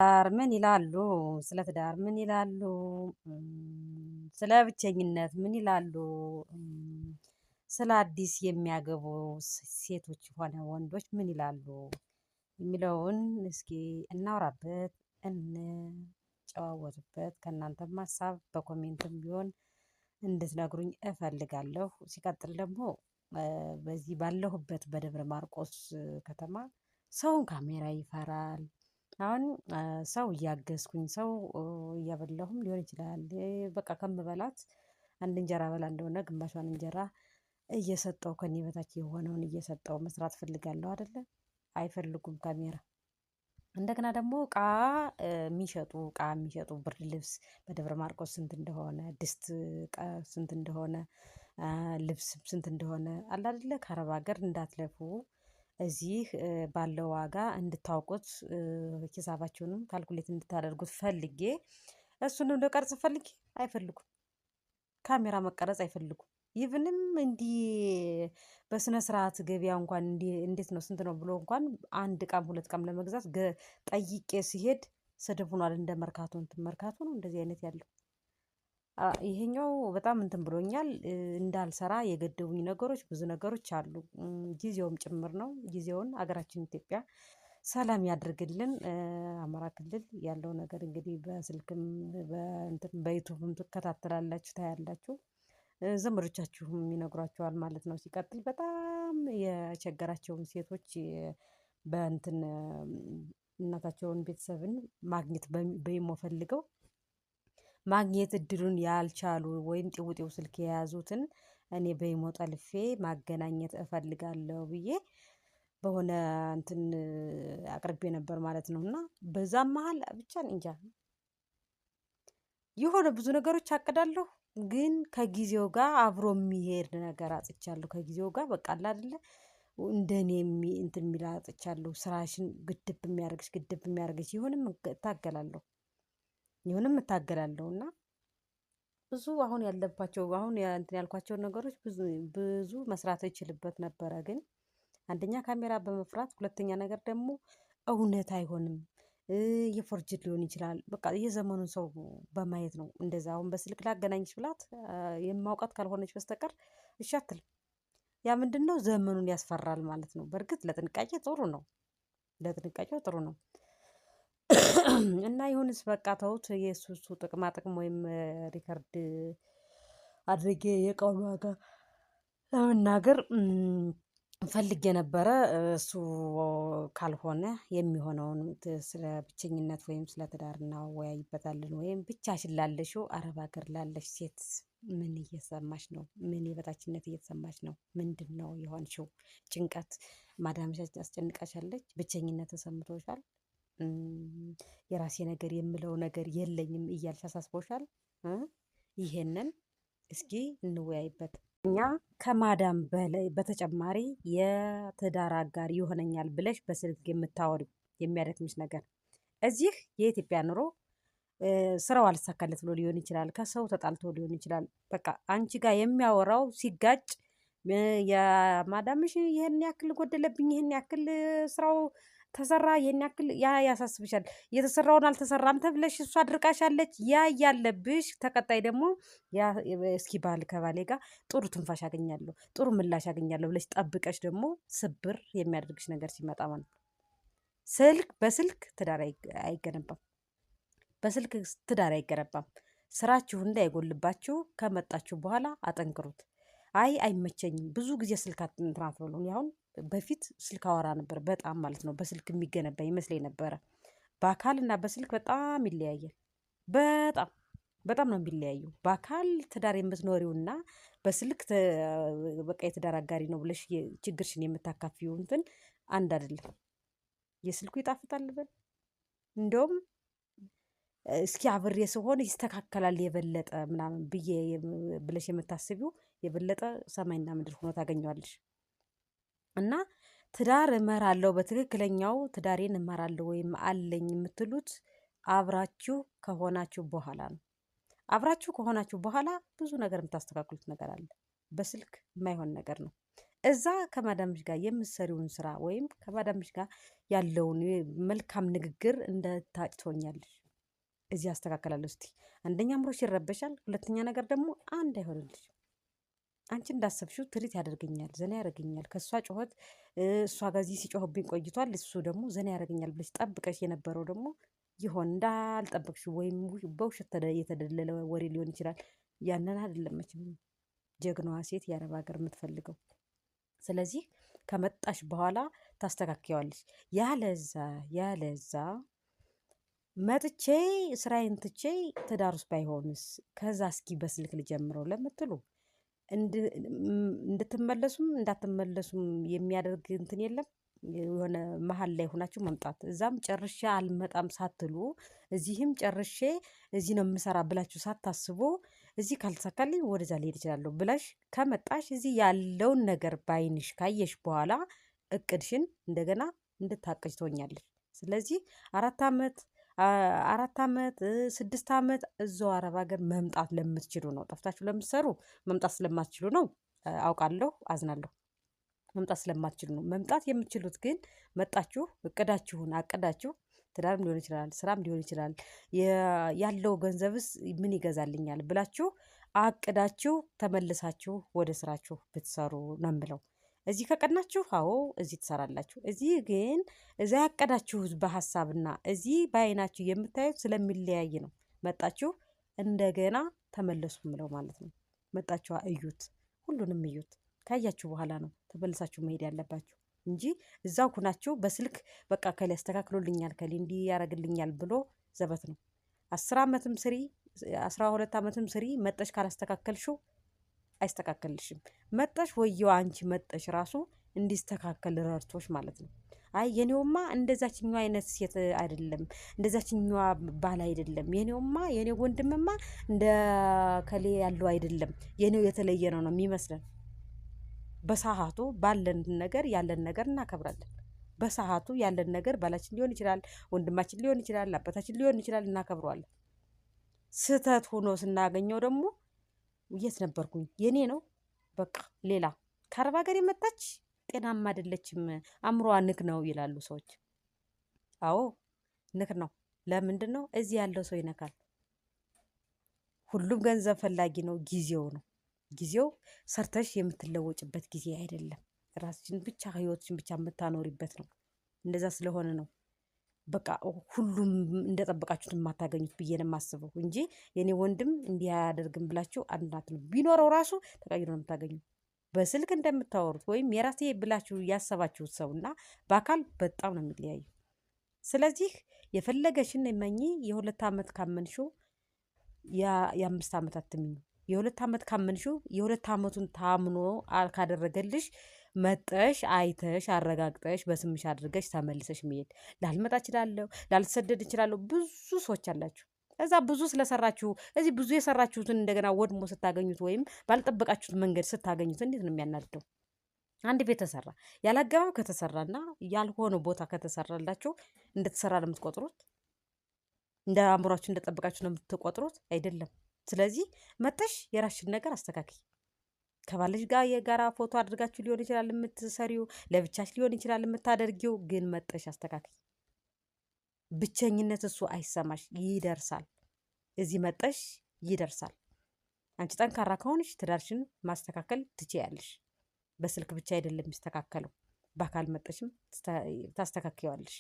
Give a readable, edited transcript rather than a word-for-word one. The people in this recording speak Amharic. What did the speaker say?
ትዳር ምን ይላሉ? ስለ ትዳር ምን ይላሉ? ስለ ብቸኝነት ምን ይላሉ? ስለ አዲስ የሚያገቡ ሴቶች ሆነ ወንዶች ምን ይላሉ? የሚለውን እስኪ እናውራበት፣ እንጨዋወትበት። ከእናንተም ሀሳብ በኮሜንትም ቢሆን እንድትነግሩኝ እፈልጋለሁ። ሲቀጥል ደግሞ በዚህ ባለሁበት በደብረ ማርቆስ ከተማ ሰውን ካሜራ ይፈራል። አሁን ሰው እያገዝኩኝ ሰው እያበላሁም ሊሆን ይችላል። በቃ ከምበላት አንድ እንጀራ በላ እንደሆነ ግማሿን እንጀራ እየሰጠው ከኔ በታች የሆነውን እየሰጠው መስራት ፈልጋለሁ አይደለ? አይፈልጉም ካሜራ። እንደገና ደግሞ እቃ የሚሸጡ ብርድ ልብስ በደብረ ማርቆስ ስንት እንደሆነ፣ ድስት እቃ ስንት እንደሆነ፣ ልብስ ስንት እንደሆነ አለ አይደለ? ከአረብ ሀገር እንዳትለፉ እዚህ ባለው ዋጋ እንድታውቁት ሂሳባቸውንም ካልኩሌት እንድታደርጉት ፈልጌ እሱንም ልቀርጽ ፈልጌ አይፈልጉም። ካሜራ መቀረጽ አይፈልጉም። ኢቭንም እንዲህ በስነ ስርዓት ገበያ እንኳን እንዴት ነው ስንት ነው ብሎ እንኳን አንድ እቃም ሁለት እቃም ለመግዛት ጠይቄ ሲሄድ ስድብ ሆኗል። እንደ መርካቶ እንትን መርካቶ ነው እንደዚህ አይነት ያለው። ይሄኛው በጣም እንትን ብሎኛል። እንዳልሰራ የገደቡኝ ነገሮች ብዙ ነገሮች አሉ። ጊዜውም ጭምር ነው። ጊዜውን ሀገራችን ኢትዮጵያ ሰላም ያድርግልን። አማራ ክልል ያለው ነገር እንግዲህ በስልክም በእንትን በዩቱብም ትከታተላላችሁ ታያላችሁ። ዘመዶቻችሁም ይነግሯችኋል ማለት ነው። ሲቀጥል በጣም የቸገራቸውን ሴቶች በእንትን እናታቸውን ቤተሰብን ማግኘት በይሞ ፈልገው ማግኘት እድሉን ያልቻሉ ወይም ጢውጢው ስልክ የያዙትን እኔ በይሞ ጠልፌ ማገናኘት እፈልጋለሁ ብዬ በሆነ እንትን አቅርቤ ነበር ማለት ነው። እና በዛም መሃል ብቻ እንጃ የሆነ ብዙ ነገሮች አቅዳለሁ፣ ግን ከጊዜው ጋር አብሮ የሚሄድ ነገር አጥቻለሁ። ከጊዜው ጋር በቃ አለ አይደለ እንደኔ እንትን የሚል አጥቻለሁ። ስራሽን ግድብ የሚያደርግሽ ይሁንም እታገላለሁ እና ብዙ አሁን ያለባቸው አሁን እንትን ያልኳቸውን ነገሮች ብዙ መስራት እችልበት ነበረ። ግን አንደኛ ካሜራ በመፍራት፣ ሁለተኛ ነገር ደግሞ እውነት አይሆንም የፎርጅድ ሊሆን ይችላል። በቃ የዘመኑን ሰው በማየት ነው እንደዛ። አሁን በስልክ ላገናኝሽ ብላት የማውቃት ካልሆነች በስተቀር እሺ አትልም። ያ ምንድነው ዘመኑን ያስፈራል ማለት ነው። በርግጥ ለጥንቃቄ ጥሩ ነው፣ ለጥንቃቄው ጥሩ ነው። እና ይሁንስ በቃ ተውት። የእሱ ጥቅማ ጥቅም ወይም ሪከርድ አድርጌ የእቃውን ዋጋ ለመናገር ፈልጌ ነበረ። እሱ ካልሆነ የሚሆነውን ስለ ብቸኝነት ወይም ስለ ትዳር እናወያይበታለን። ወይም ብቻሽን ላለሽው አረብ ሀገር ላለሽ ሴት ምን እየሰማሽ ነው? ምን የበታችነት እየተሰማሽ ነው? ምንድነው የሆንሽው? ጭንቀት ማዳምሽ አስጨንቃሻለች? ብቸኝነት ተሰምቶሻል? የራሴ ነገር የምለው ነገር የለኝም እያልሽ አሳስቦሻል? ይሄንን እስኪ እንወያይበት። እኛ ከማዳም በላይ በተጨማሪ የትዳር አጋር ይሆነኛል ብለሽ በስልክ የምታወሪው የሚያደክምሽ ነገር እዚህ የኢትዮጵያ ኑሮ ስራው አልሳካለት ብሎ ሊሆን ይችላል። ከሰው ተጣልቶ ሊሆን ይችላል። በቃ አንቺ ጋር የሚያወራው ሲጋጭ የማዳምሽ ይሄን ያክል ጎደለብኝ፣ ይሄን ያክል ስራው ተሰራ፣ ይሄን ያክል ያ ያሳስብሻል። የተሰራውን አልተሰራም ተብለሽ እሷ አድርቃሻለች። ያ ያለብሽ ተቀጣይ ደግሞ እስኪ ከባሌ ጋር ጥሩ ትንፋሽ አገኛለሁ፣ ጥሩ ምላሽ አገኛለሁ ብለሽ ጠብቀሽ ደግሞ ስብር የሚያደርግሽ ነገር ሲመጣ ማለት ነው። በስልክ ትዳር አይገነባም። በስልክ ትዳር አይገነባም። ስራችሁ እንዳይጎልባችሁ ከመጣችሁ በኋላ አጠንክሩት። አይመቸኝም ብዙ ጊዜ ስልክ እንትን አትበሉ። አሁን በፊት ስልክ አወራ ነበር በጣም ማለት ነው። በስልክ የሚገነባ ይመስለኝ ነበረ። በአካል እና በስልክ በጣም ይለያያል። በጣም በጣም ነው የሚለያየው። በአካል ትዳር የምትኖሪውና በስልክ በቃ የትዳር አጋሪ ነው ብለሽ ችግርሽን የምታካፊው እንትን አንድ አይደለም። የስልኩ ይጣፍጣል በል እንደውም እስኪ አብሬ ስሆን ይስተካከላል የበለጠ ምናምን ብለሽ የምታስቢው የበለጠ ሰማይና ምድር ሆኖ ታገኘዋለሽ። እና ትዳር እመራለሁ በትክክለኛው ትዳሬን እመራለሁ ወይም አለኝ የምትሉት አብራችሁ ከሆናችሁ በኋላ ነው። አብራችሁ ከሆናችሁ በኋላ ብዙ ነገር የምታስተካክሉት ነገር አለ። በስልክ የማይሆን ነገር ነው። እዛ ከማዳምሽ ጋር የምትሰሪውን ስራ ወይም ከማዳምሽ ጋር ያለውን መልካም ንግግር እንዳታጭቶኛለሽ እዚህ አስተካክላለሁ። እስቲ አንደኛ አእምሮሽ ይረበሻል፣ ሁለተኛ ነገር ደግሞ አንድ አይሆንልሽ። አንቺ እንዳሰብሽው ትሪት ያደርገኛል፣ ዘና ያደርገኛል። ከእሷ ጩኸት እሷ ጋር እዚህ ሲጮህብኝ ቆይቷል፣ እሱ ደግሞ ዘና ያደርገኛል ብለሽ ጠብቀሽ የነበረው ደግሞ ይሆን እንዳልጠበቅሽው ወይም በውሸት የተደለለ ወሬ ሊሆን ይችላል። ያንን አይደለም መቼም ጀግናዋ ሴት የአረብ ሀገር የምትፈልገው። ስለዚህ ከመጣሽ በኋላ ታስተካክያዋለሽ። ያለዛ መጥቼ ስራዬን ትቼ ትዳር ውስጥ ባይሆንስ ከዛ እስኪ በስልክ ልጀምረው ለምትሉ እንድትመለሱም እንዳትመለሱም የሚያደርግ እንትን የለም። የሆነ መሀል ላይ ሆናችሁ መምጣት እዛም ጨርሼ አልመጣም ሳትሉ እዚህም ጨርሼ እዚህ ነው የምሰራ ብላችሁ ሳታስቡ እዚህ ካልተሳካልኝ ወደዛ ልሄድ እችላለሁ ብለሽ ከመጣሽ እዚህ ያለውን ነገር ባይንሽ ካየሽ በኋላ እቅድሽን እንደገና እንድታቅጅ ትሆኛለሽ። ስለዚህ 4 ዓመት 6 ዓመት እዛው አረብ ሀገር መምጣት ለምትችሉ ነው። ጠፍታችሁ ለምትሰሩ መምጣት ስለማትችሉ ነው። አውቃለሁ፣ አዝናለሁ። መምጣት ስለማትችሉ ነው። መምጣት የምትችሉት ግን መጣችሁ እቅዳችሁን አቅዳችሁ ትዳርም ሊሆን ይችላል፣ ስራም ሊሆን ይችላል፣ ያለው ገንዘብስ ምን ይገዛልኛል ብላችሁ አቅዳችሁ ተመልሳችሁ ወደ ስራችሁ ብትሰሩ ነው የምለው። እዚህ ከቀናችሁ አዎ እዚህ ትሰራላችሁ። እዚህ ግን እዛ ያቀዳችሁት በሀሳብና እዚህ በአይናችሁ የምታዩት ስለሚለያይ ነው። መጣችሁ እንደገና ተመለሱ ምለው ማለት ነው። መጣችሁ እዩት፣ ሁሉንም እዩት። ካያችሁ በኋላ ነው ተመልሳችሁ መሄድ ያለባችሁ እንጂ እዛው ሁናችሁ በስልክ በቃ ከሊ ያስተካክሎልኛል ከሊ እንዲህ ያደርግልኛል ብሎ ዘበት ነው። 10 ዓመትም ስሪ 12 ዓመትም ስሪ መጠሽ ካላስተካከልሽው አይስተካከልሽም። መጠሽ ወየው አንቺ መጠሽ ራሱ እንዲስተካከል ረድቶሽ ማለት ነው። አይ የኔውማ እንደዛችኛዋ አይነት ሴት አይደለም፣ እንደዛችኛዋ ባል አይደለም፣ የኔው ወንድምማ እንደ ከሌ ያለው አይደለም፣ የኔው የተለየ ነው የሚመስለን። በሰዓቱ ባለን ነገር ያለን ነገር እናከብራለን። በሰዓቱ ያለን ነገር ባላችን ሊሆን ይችላል፣ ወንድማችን ሊሆን ይችላል፣ አባታችን ሊሆን ይችላል፣ እናከብረዋለን። ስህተት ሆኖ ስናገኘው ደግሞ የት ነበርኩኝ የኔ ነው በቃ ሌላ ከአረብ ሀገር የመጣች ጤናማ አይደለችም፣ አእምሮዋ ንክ ነው ይላሉ ሰዎች። አዎ ንክ ነው። ለምንድን ነው? እዚህ ያለው ሰው ይነካል። ሁሉም ገንዘብ ፈላጊ ነው። ጊዜው ሰርተሽ የምትለወጭበት ጊዜ አይደለም። ራስሽን ብቻ ህይወትሽን ብቻ የምታኖሪበት ነው። እንደዛ ስለሆነ ነው በቃ ሁሉም እንደጠበቃችሁት የማታገኙት ብዬ ነው የማስበው እንጂ የኔ ወንድም እንዲህ አያደርግም ብላችሁ አንዳት ነው ቢኖረው ራሱ ተቀይሮ ነው የምታገኙ። በስልክ እንደምታወሩት ወይም የራሴ ብላችሁ ያሰባችሁት ሰውና በአካል በጣም ነው የሚለያዩ። ስለዚህ የፈለገሽን መኝ የ2 ዓመት ካመንሽው የ5 ዓመት አትምኙ። የ2 ዓመት ካመንሽው የ2 ዓመቱን ታምኖ ካደረገልሽ መጠሽ አይተሽ አረጋግጠሽ በስምሽ አድርገሽ ተመልሰሽ መሄድ። ላልመጣ እችላለሁ፣ ላልሰደድ እችላለሁ። ብዙ ሰዎች አላችሁ እዛ ብዙ ስለሰራችሁ እዚህ ብዙ የሰራችሁትን እንደገና ወድሞ ስታገኙት ወይም ባልጠበቃችሁት መንገድ ስታገኙት እንዴት ነው የሚያናድደው? አንድ ቤት ተሰራ ያላገባብ ከተሰራና ያልሆነ ቦታ ከተሰራላችሁ እንደተሰራ ነው የምትቆጥሩት? እንደ አእምሯችሁ እንደጠበቃችሁ ነው የምትቆጥሩት? አይደለም። ስለዚህ መጠሽ የራስሽን ነገር አስተካክይ። ከባልሽ ጋር የጋራ ፎቶ አድርጋችሁ ሊሆን ይችላል የምትሰሪው፣ ለብቻሽ ሊሆን ይችላል የምታደርጊው። ግን መጠሽ አስተካክይ። ብቸኝነት እሱ አይሰማሽ፣ ይደርሳል። እዚህ መጠሽ ይደርሳል። አንቺ ጠንካራ ከሆንሽ ትዳርሽን ማስተካከል ትችያለሽ። በስልክ ብቻ አይደለም የሚስተካከለው፣ በአካል መጠሽም ታስተካክያለሽ።